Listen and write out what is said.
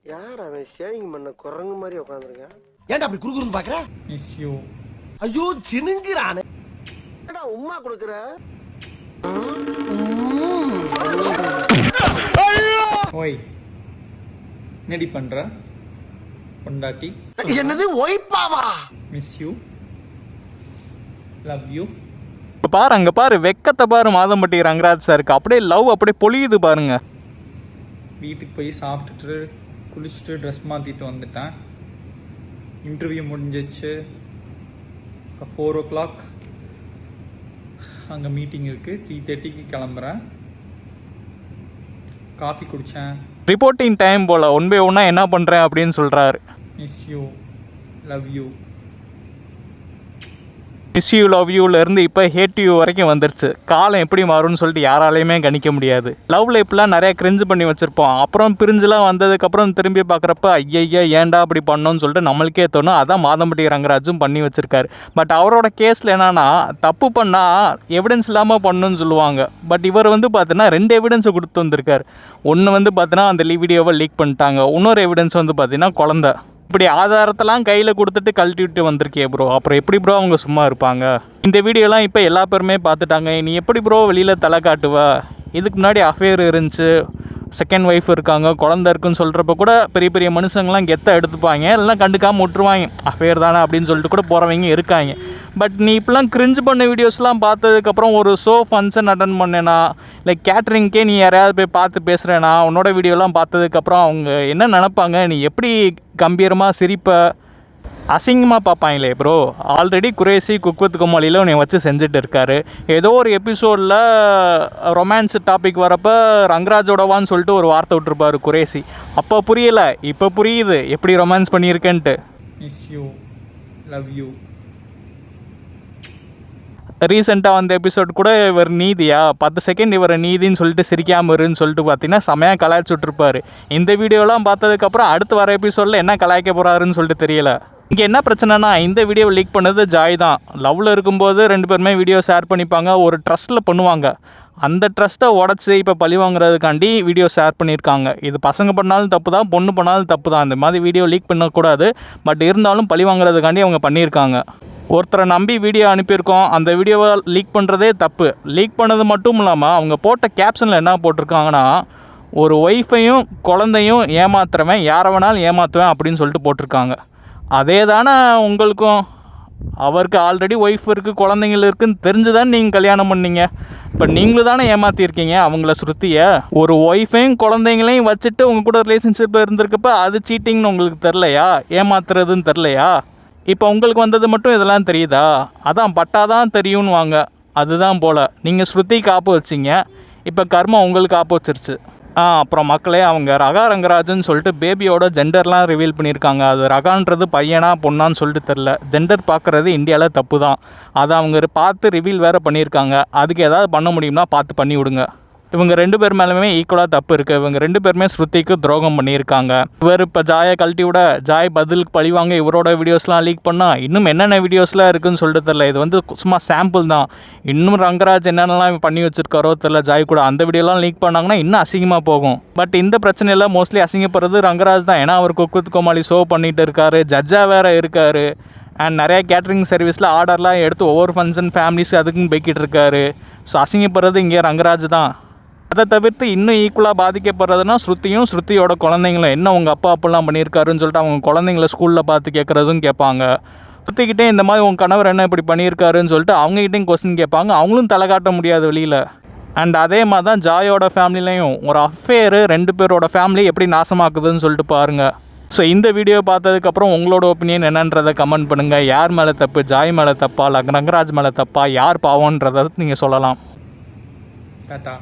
யார் அவன் ஷேவிங் பண்ண குரங்கு மாதிரி உட்காந்துருக்கேன்? ஏன்டா அப்படி குறுகுறுன்னு பாக்குற? Miss you. ஐயோ சினுங்கிறானே. என்னடா உம்மா கொடுக்குற? ஓய் என்னடி பண்ற பொண்டாட்டி? என்னது ஒய்பாவா? Miss you, love you. பாரு அங்கே பாரு, வெக்கத்தை பாரு மாதம்பட்டி ரங்கராஜ் சாருக்கு. அப்படியே லவ் அப்படியே பொழியுது பாருங்க. வீட்டுக்கு போய் சாப்பிட்டுட்டு குளிச்சுட்டு ட்ரெஸ் மாற்றிட்டு வந்துட்டேன். இன்டர்வியூ முடிஞ்சிச்சு. 4 o'clock அங்கே மீட்டிங் இருக்குது. 3:30க்கு கிளம்புறேன். காஃபி குடித்தேன். ரிப்போர்ட்டிங் டைம் போல் 1 by 1 என்ன பண்ணுறேன் அப்படின்னு சொல்கிறாரு. Miss you, love you. Miss you love யூலேருந்து இப்போ ஹேட் யூ வரைக்கும் வந்துருச்சு. காலம் எப்படி மாறும்னு சொல்லிட்டு யாராலையுமே கணிக்க முடியாது. லவ்வில் இப்பெல்லாம் நிறையா கிரிஞ்சு பண்ணி வச்சுருப்போம். அப்புறம் பிரிஞ்சுலாம் வந்ததுக்கப்புறம் திரும்பி பார்க்குறப்ப ஐயா ஏன்டா அப்படி பண்ணோன்னு சொல்லிட்டு நம்மளுக்கே தோணும். அதான் மாதம்பட்டி ரங்கராஜும் பண்ணி வச்சுருக்காரு. பட் அவரோட கேஸில் என்னென்னா, தப்பு பண்ணால் எவிடன்ஸ் இல்லாமல் பண்ணணுன்னு சொல்லுவாங்க. பட் இவர் வந்து பார்த்தீங்கன்னா 2 எவிடன்ஸை கொடுத்து வந்திருக்காரு. ஒன்று வந்து பார்த்தீங்கன்னா அந்த வீடியோவை லீக் பண்ணிட்டாங்க. இன்னொரு எவிடன்ஸ் வந்து பார்த்தீங்கன்னா குழந்தை. இப்படி ஆதாரத்தெல்லாம் கையில் கொடுத்துட்டு கழட்டி விட்டு வந்திருக்கே ப்ரோ, அப்புறம் எப்படி ப்ரோ அவங்க சும்மா இருப்பாங்க? இந்த வீடியோலாம் இப்போ எல்லா பேருமே பார்த்துட்டாங்க. நீ எப்படி ப்ரோ வெளியில் தலை காட்டுவ? இதுக்கு முன்னாடி அஃபேர் இருந்துச்சு, செகண்ட் ஒய்ஃப் இருக்காங்க, குழந்தை இருக்குன்னு சொல்கிறப்ப கூட பெரிய பெரிய மனுஷங்கள்லாம் கெத்தை எடுத்துப்பாங்க, எல்லாம் கண்டுக்காமல் விட்டுருவாங்க. அஃபேர் தானே அப்படின்னு சொல்லிட்டு கூட போகிறவங்க இருக்காங்க. பட் நீ இப்போலாம் கிரிஞ்சு பண்ண வீடியோஸ்லாம் பார்த்ததுக்கப்புறம் ஒரு ஷோ ஃபங்க்ஷன் அட்டன் பண்ணேனா, இல்லை கேட்ரிங்க்கே நீ யாரையாவது போய் பார்த்து பேசுகிறேன்னா, உன்னோட வீடியோலாம் பார்த்ததுக்கப்புறம் அவங்க என்ன நினப்பாங்க? நீ எப்படி கம்பீரமாக சிரிப்ப, அசிங்கமாக பார்ப்பாங்களே bro. Already Kuraishi cook with கோமாளியில் உன்னை வச்சு செஞ்சுட்டு இருக்காரு. ஏதோ ஒரு எபிசோடில் ரொமான்ஸ் டாபிக் வரப்போ ரங்கராஜோடவான்னு சொல்லிட்டு ஒரு வார்த்தை விட்டுருப்பார் குரேசி. அப்போ புரியலை, இப்போ புரியுது எப்படி ரொமான்ஸ் பண்ணியிருக்கேன்ட்டு. Miss you, love you. ரீசெண்டாக வந்த எபிசோட் கூட இவர் நீதியா 10 செகண்ட் இவரை நீதின்னு சொல்லிட்டு சிரிக்காமல் இருன்னு சொல்லிட்டு பார்த்தீங்கன்னா செமையாக கலாய்ச்சி விட்ருப்பார். இந்த வீடியோலாம் பார்த்ததுக்கப்புறம் அடுத்து வர எபிசோடில் என்ன கலாய்க்க போகிறாருன்னு சொல்லிட்டு தெரியல. இங்கே என்ன பிரச்சனைனா, இந்த வீடியோவை லீக் பண்ணது ஜாய் தான். லவ்வில் இருக்கும்போது 2 பேருமே வீடியோ ஷேர் பண்ணிப்பாங்க, ஒரு ட்ரஸ்ட்டில் பண்ணுவாங்க. அந்த ட்ரஸ்ட்டை உடச்சி இப்போ பழி வாங்குறதுக்காண்டி வீடியோ ஷேர் பண்ணியிருக்காங்க. இது பசங்க பண்ணாலும் தப்பு தான், பொண்ணு பண்ணாலும் தப்பு தான். இந்த மாதிரி வீடியோ லீக் பண்ணக்கூடாது. பட் இருந்தாலும் பழி வாங்குறதுக்காண்டி அவங்க பண்ணியிருக்காங்க. ஒருத்தரை நம்பி வீடியோ அனுப்பியிருக்கோம், அந்த வீடியோவை லீக் பண்ணுறதே தப்பு. லீக் பண்ணது மட்டும் இல்லாமல் அவங்க போட்ட கேப்ஷனில் என்ன போட்டிருக்காங்கன்னா, ஒரு ஒய்ஃபையும் குழந்தையும் ஏமாத்துறவன் யாரை வேணாலும் ஏமாற்றுவேன் அப்படின்னு சொல்லிட்டு போட்டிருக்காங்க. அதே தானே உங்களுக்கும்? அவருக்கு ஆல்ரெடி ஒய்ஃப் இருக்குது, குழந்தைங்கள் இருக்குதுன்னு தெரிஞ்சு தான் நீங்கள் கல்யாணம் பண்ணீங்க. இப்போ நீங்களும் தானே ஏமாற்றிருக்கீங்க அவங்கள சுருத்திய. ஒரு ஒய்ஃபையும் குழந்தைங்களையும் வச்சுட்டு உங்கள் கூட ரிலேஷன்ஷிப் இருந்திருக்கப்ப அது சீட்டிங்னு உங்களுக்கு தெரிலையா? ஏமாத்துறதுன்னு தெரிலையா? இப்போ உங்களுக்கு வந்தது மட்டும் இதெல்லாம் தெரியுதா? அதான் பட்டாதான் தெரியும்னு வாங்க. அதுதான் போல் நீங்கள் ஸ்ருதிக்கு ஆப்பு வச்சிங்க, இப்போ கர்மா உங்களுக்கு ஆப்பு வச்சிருச்சு. அப்புறம் மக்களே, அவங்க ரகா ரங்கராஜன் சொல்லிட்டு பேபியோட ஜெண்டர்லாம் ரிவீல் பண்ணியிருக்காங்க. அது ரகான்றது பையனா பொண்ணான்னு சொல்லிட்டு தெரில. ஜெண்டர் பார்க்குறது இந்தியாவில் தப்பு தான். அதை அவங்க பார்த்து ரிவீல் வேறு பண்ணியிருக்காங்க. அதுக்கு ஏதாவது பண்ண முடியும்னா பார்த்து பண்ணி விடுங்க. இவங்க 2 பேர் மேலுமே ஈக்குவலாக தப்பு இருக்குது. இவங்க 2 பேருமே ஸ்ருதிக்கு துரோகம் பண்ணியிருக்காங்க. இவர் இப்போ ஜாயை கழட்டி விட, ஜாய் பதிலுக்கு பழிவாங்க இவரோட வீடியோஸ்லாம் லீக் பண்ணால் இன்னும் என்னென்ன வீடியோஸ்லாம் இருக்குதுன்னு சொல்லிட்டு தெரில. இது வந்து சும்மா சாம்பிள் தான். இன்னும் ரங்கராஜ் என்னென்னலாம் பண்ணி வச்சுருக்காரோ தெரில ஜாய் கூட. அந்த வீடியோலாம் லீக் பண்ணாங்கன்னா இன்னும் அசிங்கமாக போகும். பட் இந்த பிரச்சனையில் மோஸ்ட்லி அசிங்கப்படுறது ரங்கராஜ் தான். ஏன்னா hour cook with Comali show பண்ணிகிட்டு இருக்காரு, ஜட்ஜாக வேறு இருக்கார். அண்ட் நிறையா கேட்ரிங் சர்வீஸில் ஆர்டர்லாம் எடுத்து ஒவ்வொரு ஃபங்க்ஷன் ஃபேமிலிஸ் அதுக்குன்னு போய்கிட்டு இருக்காரு. ஸோ அசிங்கப்படுறது இங்கே ரங்கராஜ் தான். அதை தவிர்த்து இன்னும் ஈக்குவலாக பாதிக்கப்படுறதுனா ஸ்ருதியும் ஸ்ருதியோட குழந்தைங்களும். என்ன உங்கள் அப்பா அப்பெல்லாம் பண்ணியிருக்காருன்னு சொல்லிட்டு அவங்க குழந்தைங்கள ஸ்கூலில் பார்த்து கேட்குறதும் கேட்பாங்க. ஸ்ருதிக்கிட்டே இந்த மாதிரி உங்கள் கணவர் என்ன இப்படி பண்ணியிருக்காருன்னு சொல்லிட்டு அவங்ககிட்டையும் கொஸ்டின் கேட்பாங்க. அவங்களும் தலை காட்ட முடியாது வெளியில். அண்ட் அதே மாதிரி தான் ஜாயோட ஃபேமிலிலையும் ஒரு அஃபேரு 2 பேரோட ஃபேமிலி எப்படி நாசமாக்குதுன்னு சொல்லிட்டு பாருங்கள். ஸோ இந்த வீடியோ பார்த்ததுக்கப்புறம் உங்களோட ஒப்பீனியன் என்னன்றதை கமெண்ட் பண்ணுங்கள். யார் மேலே தப்பு? ஜாய் மேலே தப்பா, ரங்கராஜ் மேலே தப்பா, யார் பாவன்றதை நீங்கள் சொல்லலாம். டாட்டா.